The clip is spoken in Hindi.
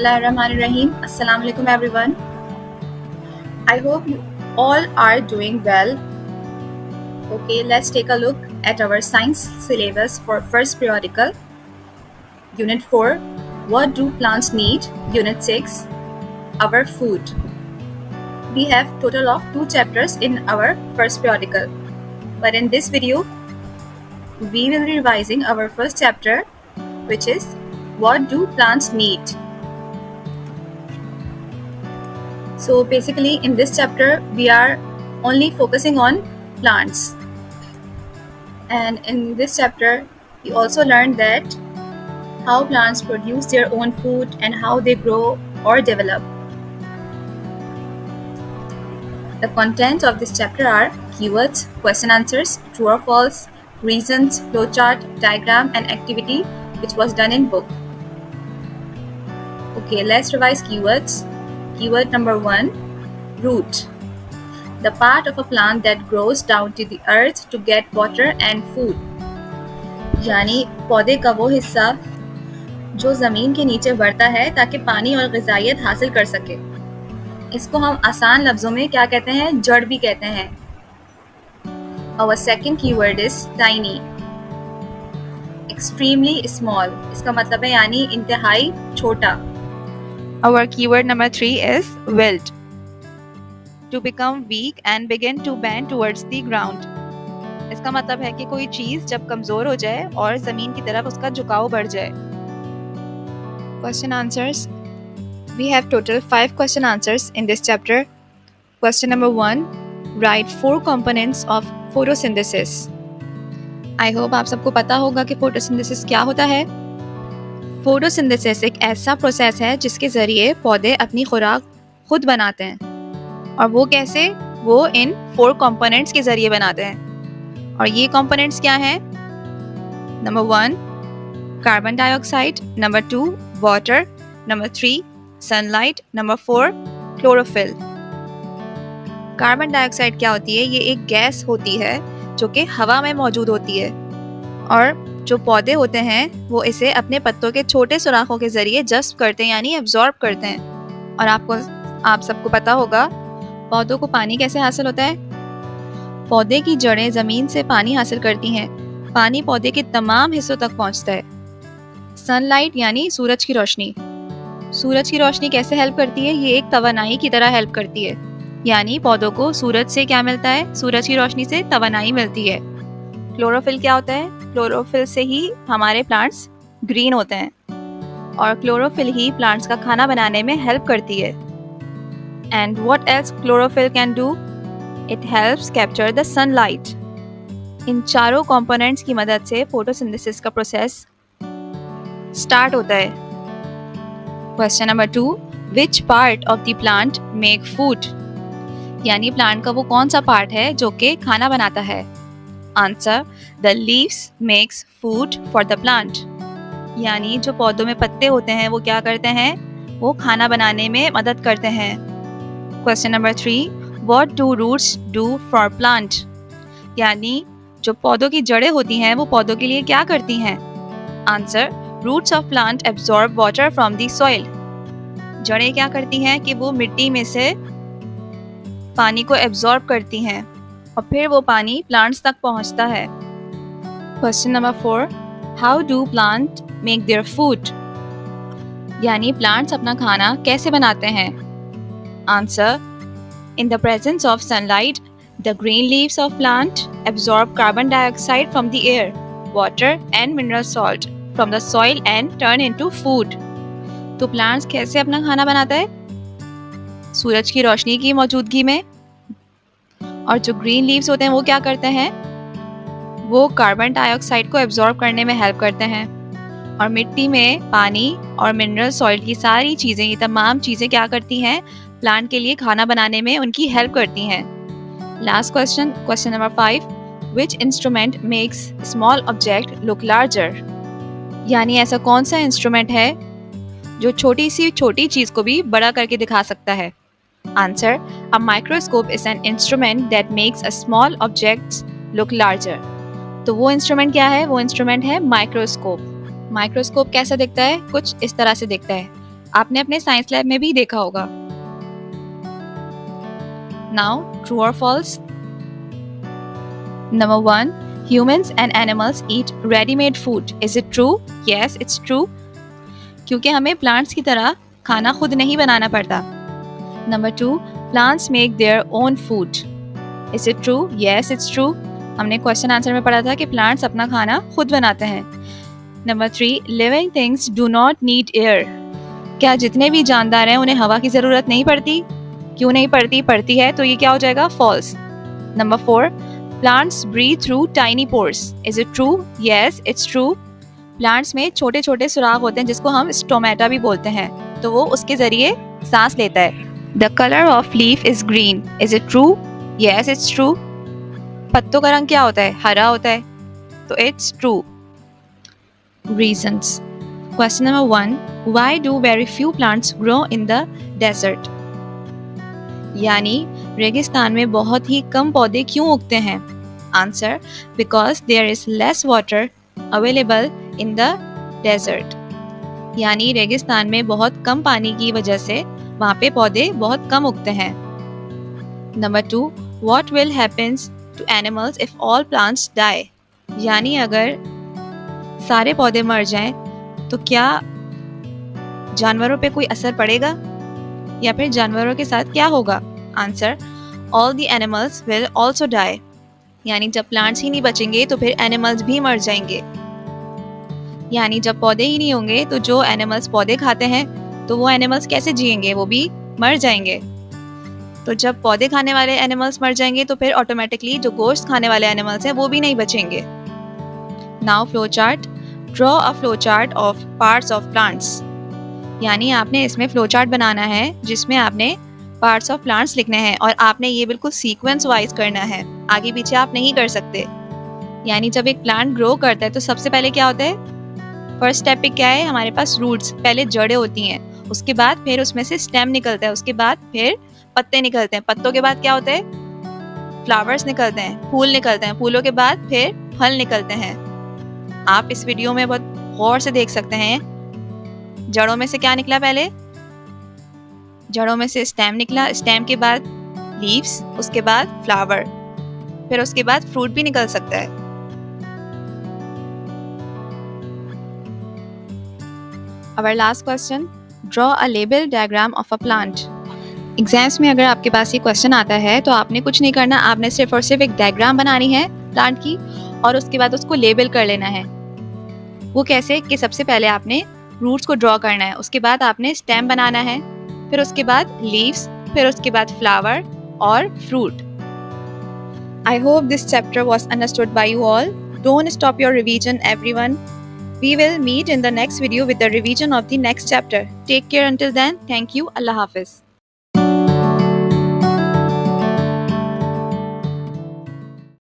Bismillahirrahmanirrahim. Assalamu alaikum everyone. I hope you all are doing well. Okay, let's take a look at our science syllabus for first periodical. Unit 4, what do plants need? Unit 6, our food. We have total of 2 chapters in our first periodical. But in this video, we will be revising our first chapter, which is what do plants need? So basically in this chapter we are only focusing on plants, and in this chapter we also learned that how plants produce their own food and how they grow or develop. The contents of this chapter are keywords, question answers, true or false, reasons, flowchart, diagram and activity which was done in book. Okay, let's revise keywords. Keyword number 1, root. The part of a plant that grows down to the earth to get water and food. यानी पौधे का वो हिस्सा जो ज़मीन के नीचे बढ़ता है ताकि पानी और ग़िज़ाइयत हासिल कर सके। इसको हम आसान लफ्ज़ों में क्या कहते हैं? जड़ भी कहते हैं। Our second keyword is tiny. Extremely small. इसका मतलब है यानी इंतहाई छोटा। Our keyword number 3 is wilt. To become weak and begin to bend towards the ground. इसका मतलब है कि कोई चीज़ जब कमज़ोर हो जाए और ज़मीन की तरफ उसका झुकाव बढ़ जाए। Question answers. We have total 5 question answers in this chapter. Question number 1. Write 4 components of photosynthesis. I hope आप सबको पता होगा कि photosynthesis क्या होता है। फोटोसिंथेसिस एक ऐसा प्रोसेस है जिसके ज़रिए पौधे अपनी खुराक खुद बनाते हैं। और वो कैसे? वो इन 4 कंपोनेंट्स के ज़रिए बनाते हैं। और ये कंपोनेंट्स क्या हैं? Number 1 carbon dioxide, number 2 water, number 3 sunlight, number 4 chlorophyll. Carbon dioxide क्या होती है? ये एक गैस होती है जो कि हवा में मौजूद होती है, और जो पौधे होते हैं वो इसे अपने पत्तों के छोटे सुराखों के ज़रिए जज़्ब करते हैं यानी एब्जॉर्ब करते हैं। और आप सबको पता होगा पौधों को पानी कैसे हासिल होता है? पौधे की जड़ें ज़मीन से पानी हासिल करती हैं। पानी पौधे के तमाम हिस्सों तक पहुंचता है। सनलाइट यानी सूरज की रोशनी। सूरज की रोशनी कैसे हेल्प करती है? ये एक तवानाई की तरह हेल्प करती है, यानी पौधों को सूरज से क्या मिलता है? सूरज की रोशनी से तवानाई मिलती है। क्लोरोफिल क्या होता है? क्लोरोफिल से ही हमारे प्लांट्स ग्रीन होते हैं, और क्लोरोफिल ही प्लांट्स का खाना बनाने में हेल्प करती है। And what else chlorophyll can do? It helps capture the sunlight. इन चारों कंपोनेंट्स की मदद से फोटोसिंथेसिस का प्रोसेस स्टार्ट होता है। Question number 2, which part of the plant make food? यानी प्लांट का वो कौन सा पार्ट है जो कि खाना बनाता है? Answer, the leaves makes food for the plant. यानी जो पौधों में पत्ते होते हैं वो क्या करते हैं? वो खाना बनाने में मदद करते हैं। Question number 3, what do roots do for plant? यानी जो पौधों की जड़ें होती हैं वो पौधों के लिए क्या करती हैं? Answer, roots of plant absorb water from the soil. जड़ें क्या करती हैं कि वो मिट्टी में से पानी को एब्जॉर्ब करती हैं और फिर वो पानी प्लांट्स तक पहुंचता है। Question number 4, how do plant make their food? यानी प्लांट्स अपना खाना कैसे बनाते हैं? Answer, in the presence of sunlight the green leaves of plant absorb carbon dioxide from the air, water and mineral salt from the soil and turn into food. तो प्लांट्स कैसे अपना खाना बनाता है? सूरज की रोशनी की मौजूदगी में। और जो ग्रीन लीव्स होते हैं वो क्या करते हैं? वो कार्बन डाइऑक्साइड को एब्जॉर्ब करने में हेल्प करते हैं, और मिट्टी में पानी और मिनरल सॉल्ट की सारी चीज़ें, ये तमाम चीज़ें क्या करती हैं? प्लांट के लिए खाना बनाने में उनकी हेल्प करती हैं। Last question, question number 5, which instrument makes small object look larger? यानी ऐसा कौन सा इंस्ट्रूमेंट है जो छोटी सी छोटी चीज़ को भी बड़ा करके दिखा सकता है? Answer, a microscope is an instrument that makes a small objects look larger. तो वो इंस्ट्रूमेंट क्या है? वो इंस्ट्रूमेंट है माइक्रोस्कोप। माइक्रोस्कोप कैसा दिखता है? कुछ इस तरह से दिखता है। आपने अपने साइंस लैब में भी देखा होगा। नाउ ट्रू और false. Number 1, humans and animals eat ready-made food. Is it true? Yes, it's true. क्योंकि हमें प्लांट्स की तरह खाना खुद नहीं बनाना पड़ता। Number 2, plants make their own food. Is it true? Yes, it's true. हमने क्वेश्चन आंसर में पढ़ा था कि प्लांट्स अपना खाना खुद बनाते हैं। Number 3, living things do not need air. क्या जितने भी जानदार हैं उन्हें हवा की ज़रूरत नहीं पड़ती? क्यों नहीं पड़ती? पड़ती है, तो ये क्या हो जाएगा? False. Number 4, plants breathe through tiny pores. Is it true? Yes, it's true. Plants में छोटे छोटे सुराख होते हैं जिसको हम स्टोमेटा भी बोलते हैं, तो वो उसके ज़रिए सांस लेता है। The colour of leaf is green. Is it true? Yes, it's true. पत्तों का रंग क्या होता है? हरा होता है, तो it's true. Reasons. Question number 1. Why do very few plants grow in the desert? यानी रेगिस्तान में बहुत ही कम पौधे क्यों उगते हैं? Answer. Because there is less water available in the desert. यानी रेगिस्तान में बहुत कम पानी की वजह से वहाँ पे पौधे बहुत कम उगते हैं. Number 2. What will happen to animals if all plants die? यानी अगर सारे पौधे मर जाएं तो क्या जानवरों पे कोई असर पड़ेगा या फिर जानवरों के साथ क्या होगा? Answer. All the animals will also die. यानी जब प्लांट्स ही नहीं बचेंगे तो फिर एनिमल्स भी मर जाएंगे. यानी जब पौधे ही नहीं होंगे तो जो एनिमल्स पौधे खाते हैं तो वो एनिमल्स कैसे जिएंगे? वो भी मर जाएंगे. तो जब पौधे खाने वाले एनिमल्स मर जाएंगे तो फिर ऑटोमेटिकली जो गोश्त खाने वाले एनिमल्स हैं वो भी नहीं बचेंगे. Now flow chart. Draw a flow chart of parts of plants. यानी आपने इसमें फ्लो चार्ट बनाना है जिसमें आपने पार्ट्स ऑफ प्लांट्स लिखने हैं और आपने ये बिल्कुल सीक्वेंस वाइज करना है, आगे पीछे आप नहीं कर सकते. यानी जब एक प्लांट ग्रो करता है तो सबसे पहले क्या होता है? फर्स्ट स्टेप पे क्या है? हमारे पास रूट्स, पहले जड़ें होती हैं, उसके बाद फिर उसमें से स्टेम निकलता है, उसके बाद फिर पत्ते निकलते हैं, पत्तों के बाद क्या होता है? फ्लावर्स निकलते हैं, फूल निकलते हैं, फूलों के बाद फिर फल निकलते हैं. आप इस वीडियो में बहुत गौर से देख सकते हैं. जड़ों में से क्या निकला? पहले जड़ों में से स्टेम निकला, स्टेम के बाद लीव्स, उसके बाद फ्लावर, फिर उसके बाद फ्रूट भी निकल सकता है. Our last question. Draw a label diagram of a plant. Exams में अगर आपके पास ये क्वेश्चन आता है तो आपने कुछ नहीं करना, आपने सिर्फ और सिर्फ एक डायग्राम बनानी है प्लांट की और उसके बाद उसको लेबल कर लेना है. वो कैसे? कि सबसे पहले आपने रूट्स को ड्रॉ करना है, उसके बाद आपने स्टेम बनाना है, फिर उसके बाद लीव्स, फिर उसके बाद फ्लावर और fruit. I hope this chapter was understood by you all. Don't stop your revision everyone. We will meet in the next video with the revision of the next chapter. Take care until then. Thank you. Allah Hafiz.